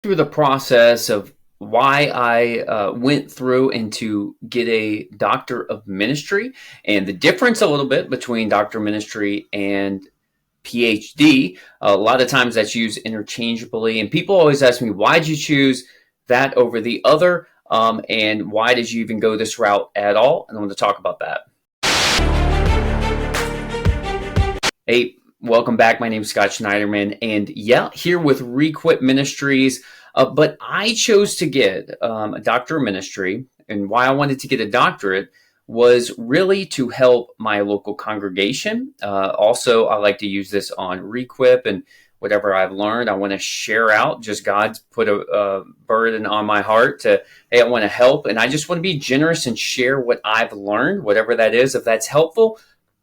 through the process of why I went through and to get a doctor of ministry and the difference a little bit between doctor of ministry and PhD. A lot of times that's used interchangeably, and people always ask me, why did you choose that over the other? And why did you even go this route at all? And I want to talk about that. Hey, welcome back. My name is Scott Schneiderman, and here with Requip Ministries. But I chose to get a doctor of ministry, and why I wanted to get a doctorate was really to help my local congregation. Also, I like to use this on Requip and whatever I've learned. I want to share out. Just God's put a burden on my heart to, hey, I want to help, and I just want to be generous and share what I've learned, whatever that is. If that's helpful,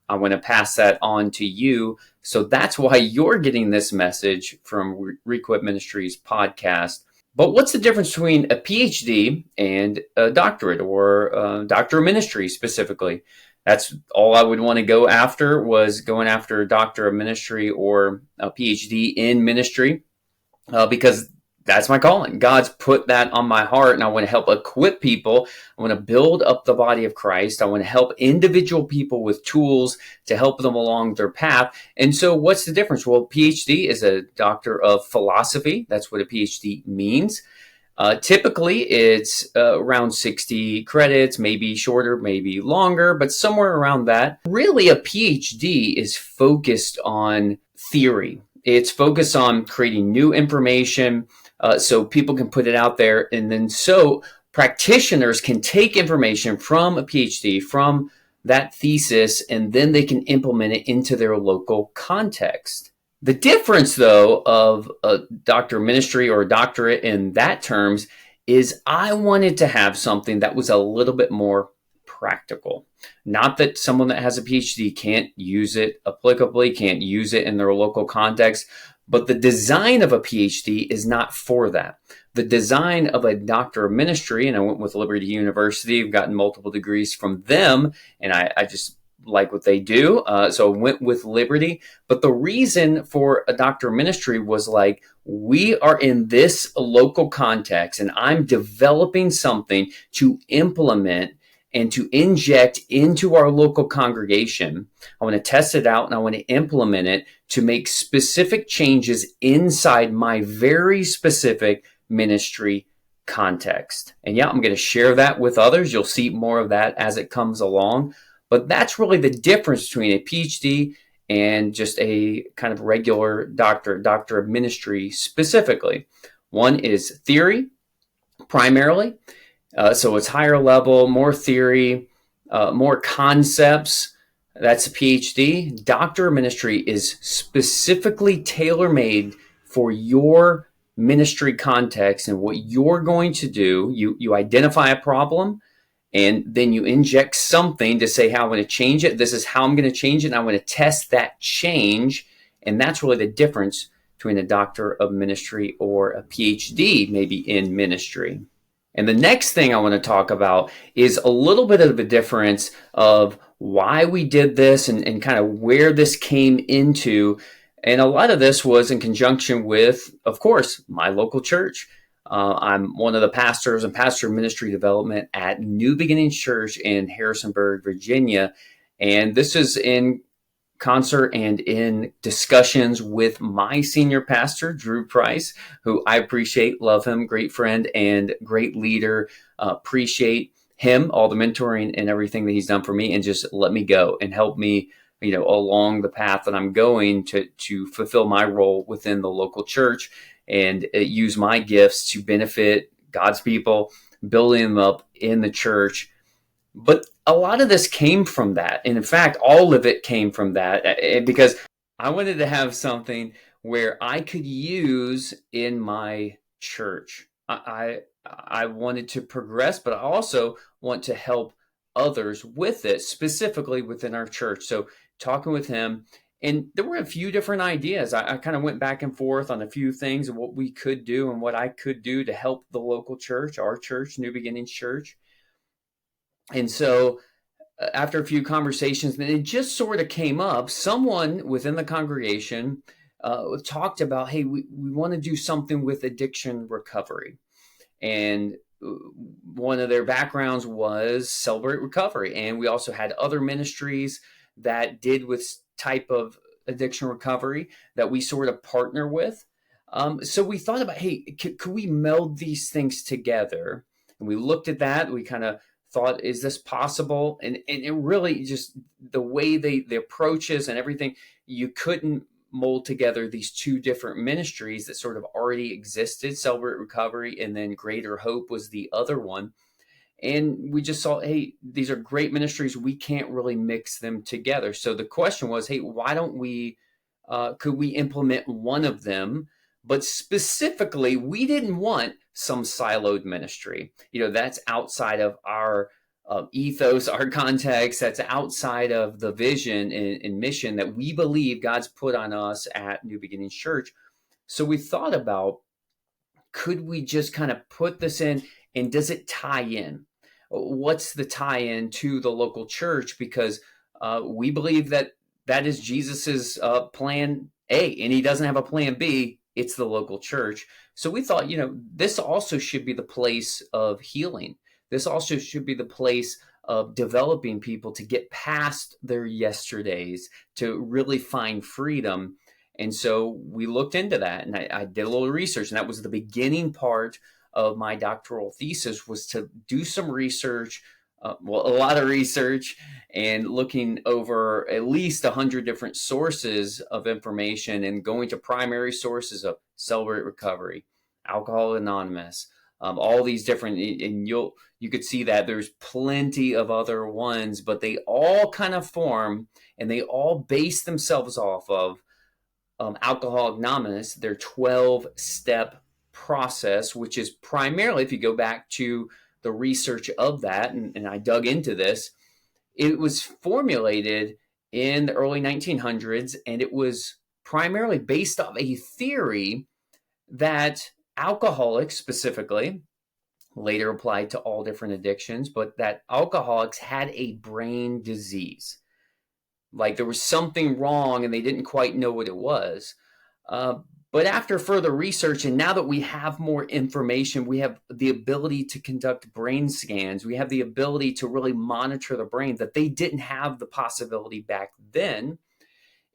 I want to pass that on to you. So that's why you're getting this message from Requip Ministries podcast. But what's the difference between a PhD and a doctorate, or a doctor of ministry specifically? That's all I would want to go after, was going after a doctor of ministry or a PhD in ministry, because that's my calling. God's put that on my heart, and I want to help equip people. I want to build up the body of Christ. I want to help individual people with tools to help them along their path. And so what's the difference? Well, PhD is a doctor of philosophy. That's what a PhD means. Typically, it's around 60 credits, maybe shorter, maybe longer, but somewhere around that. Really, a PhD is focused on theory. It's focused on creating new information, so people can put it out there, and then so practitioners can take information from a PhD, from that thesis, and then they can implement it into their local context. The difference, though, of a doctor of ministry or a doctorate in that terms is I wanted to have something that was a little bit more practical. Not that someone that has a PhD can't use it applicably, can't use it in their local context, but the design of a PhD is not for that. The design of a doctor of ministry, and I went with Liberty University, I've gotten multiple degrees from them, and I just like what they do. So I went with Liberty. But the reason for a doctor of ministry was like, we are in this local context, and I'm developing something to implement and to inject into our local congregation. I want to test it out, and I want to implement it to make specific changes inside my very specific ministry context. And I'm going to share that with others. You'll see more of that as it comes along. But that's really the difference between a PhD and just a kind of regular doctor of ministry specifically. One is theory, primarily. So it's higher level, more theory, more concepts. That's a PhD. Doctor of ministry is specifically tailor-made for your ministry context and what you're going to do. You identify a problem, and then you inject something to say how I'm going to change it. This is how I'm going to change it, and I'm going to test that change. And that's really the difference between a doctor of ministry or a PhD, maybe in ministry. And the next thing I want to talk about is a little bit of a difference of why we did this and kind of where this came into. And a lot of this was in conjunction with, of course, my local church. I'm one of the pastors and pastor of ministry development at New Beginnings Church in Harrisonburg, Virginia. And this is in concert and in discussions with my senior pastor, Drew Price, who I appreciate, love him, great friend and great leader. Appreciate him, all the mentoring and everything that he's done for me, and just let me go and help me, along the path that I'm going to fulfill my role within the local church and use my gifts to benefit God's people, building them up in the church. But a lot of this came from that. And in fact, all of it came from that, because I wanted to have something where I could use in my church. I wanted to progress, but I also want to help others with it, specifically within our church. So talking with him, and there were a few different ideas. I kind of went back and forth on a few things of what we could do and what I could do to help the local church, our church, New Beginnings Church. And so after a few conversations, then it just sort of came up. Someone within the congregation talked about, hey, we want to do something with addiction recovery. And one of their backgrounds was Celebrate Recovery. And we also had other ministries that did with type of addiction recovery that we sort of partner with. So we thought about, hey, could we meld these things together? And we looked at that. We kind of thought, is this possible? And it really just the way the approaches and everything, you couldn't mold together these two different ministries that sort of already existed. Celebrate Recovery and then Greater Hope was the other one. And we just saw, hey, these are great ministries. We can't really mix them together. So the question was, hey, why don't we, could we implement one of them? But specifically, we didn't want some siloed ministry. That's outside of our ethos, our context, that's outside of the vision and mission that we believe God's put on us at New Beginnings Church. So we thought about, could we just kind of put this in, and does it tie in? What's the tie-in to the local church? Because we believe that is Jesus's plan A, and he doesn't have a plan B. It's the local church. So we thought, this also should be the place of healing. This also should be the place of developing people to get past their yesterdays, to really find freedom. And so we looked into that, and I did a little research, and that was the beginning part of my doctoral thesis, was to do some research, a lot of research, and looking over at least 100 different sources of information, and going to primary sources of Celebrate Recovery, Alcoholics Anonymous, all these different, and you could see that there's plenty of other ones, but they all kind of form, and they all base themselves off of Alcoholics Anonymous, their 12-step process, which is primarily, if you go back to the research of that, and I dug into this, it was formulated in the early 1900s, and it was primarily based off a theory that alcoholics specifically, later applied to all different addictions, but that alcoholics had a brain disease. Like there was something wrong and they didn't quite know what it was. But after further research, and now that we have more information, we have the ability to conduct brain scans. We have the ability to really monitor the brain that they didn't have the possibility back then,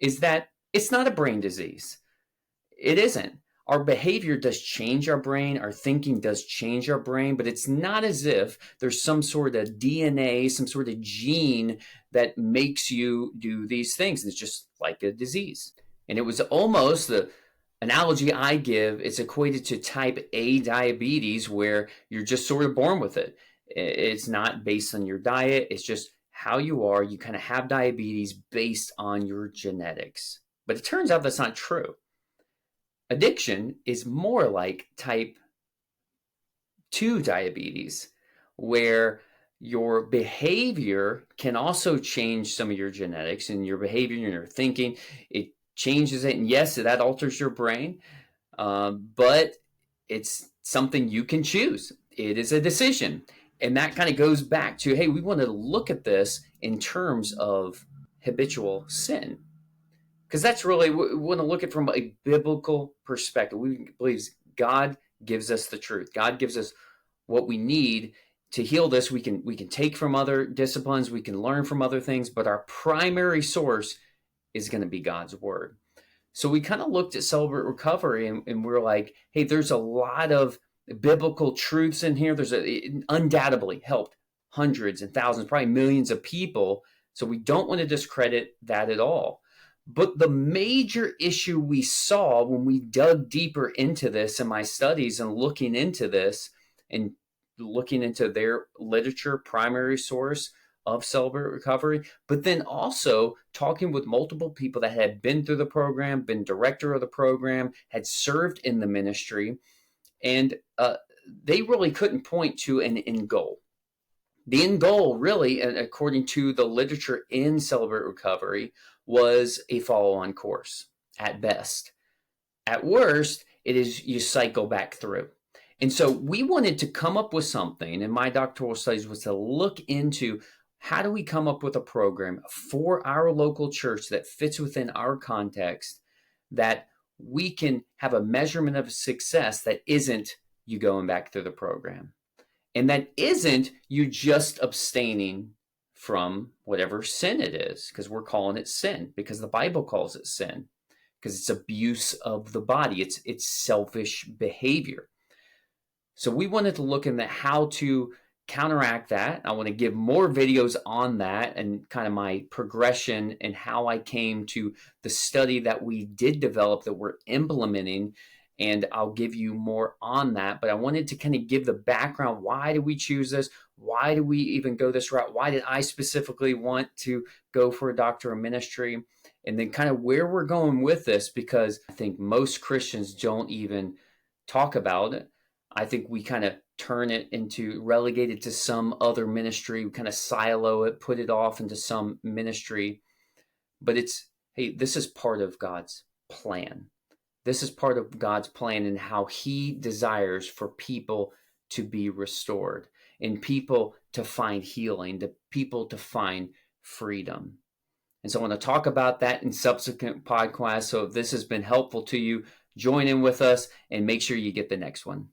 is that it's not a brain disease. It isn't. Our behavior does change our brain. Our thinking does change our brain, but it's not as if there's some sort of DNA, some sort of gene that makes you do these things. It's just like a disease. And it was almost the analogy I give, it's equated to type A diabetes, where you're just sort of born with it. It's not based on your diet. It's just how you are. You kind of have diabetes based on your genetics. But it turns out that's not true. Addiction is more like type 2 diabetes, where your behavior can also change some of your genetics, and your behavior and your thinking, it changes it. And yes, that alters your brain, but it's something you can choose. It is a decision. And that kind of goes back to, hey, we want to look at this in terms of habitual sin. Because that's really, we want to look at it from a biblical perspective. We believe God gives us the truth. God gives us what we need to heal this. We can take from other disciplines. We can learn from other things. But our primary source is going to be God's word. So we kind of looked at Celebrate Recovery, and we're like, hey, there's a lot of biblical truths in here. It undoubtedly helped hundreds and thousands, probably millions of people. So we don't want to discredit that at all. But the major issue we saw when we dug deeper into this in my studies and looking into this and looking into their literature, primary source of Celebrate Recovery, but then also talking with multiple people that had been through the program, been director of the program, had served in the ministry, and they really couldn't point to an end goal. The end goal, really, according to the literature in Celebrate Recovery, was a follow-on course at best. At worst, it is you cycle back through. And so we wanted to come up with something, and my doctoral studies was to look into how do we come up with a program for our local church that fits within our context, that we can have a measurement of success that isn't you going back through the program. And that isn't you just abstaining from whatever sin it is, because we're calling it sin, because the Bible calls it sin, because it's abuse of the body. It's selfish behavior. So we wanted to look into how to counteract that. I want to give more videos on that and kind of my progression and how I came to the study that we did develop that we're implementing. And I'll give you more on that. But I wanted to kind of give the background. Why did we choose this? Why do we even go this route? Why did I specifically want to go for a doctor of ministry? And then kind of where we're going with this, because I think most Christians don't even talk about it. I think we kind of turn it into relegated to some other ministry. We kind of silo it, put it off into some ministry. But hey, this is part of God's plan. This is part of God's plan and how he desires for people to be restored and people to find healing, the people to find freedom. And so I want to talk about that in subsequent podcasts. So if this has been helpful to you, join in with us and make sure you get the next one.